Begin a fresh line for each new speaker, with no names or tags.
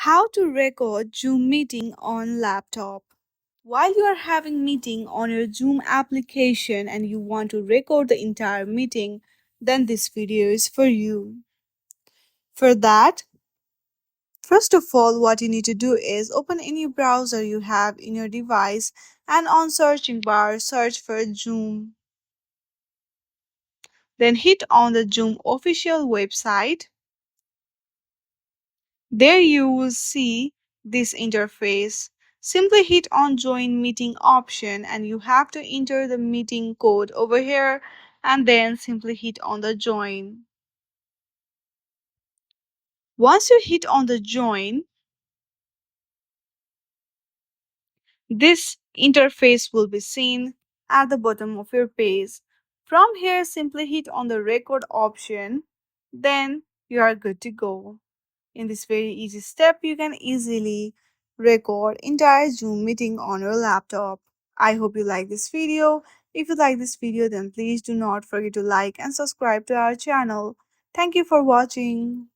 How to record Zoom meeting on laptop. While you are having meeting on your Zoom application and you want to record the entire meeting, then this video is for you. For that, first of all, what you need to do is open any browser you have in your device and on searching bar search for Zoom. Then hit on the Zoom official website. There you will see this interface. Simply hit on join meeting option and you have to enter the meeting code over here and then simply hit on the join. Once you hit on the join, this interface will be seen at the bottom of your page. From here, simply hit on the record option, then you are good to go. In this very easy step, you can easily record entire Zoom meeting on your laptop. I hope you like this video. If you like this video, then please do not forget to like and subscribe to our channel. Thank you for watching.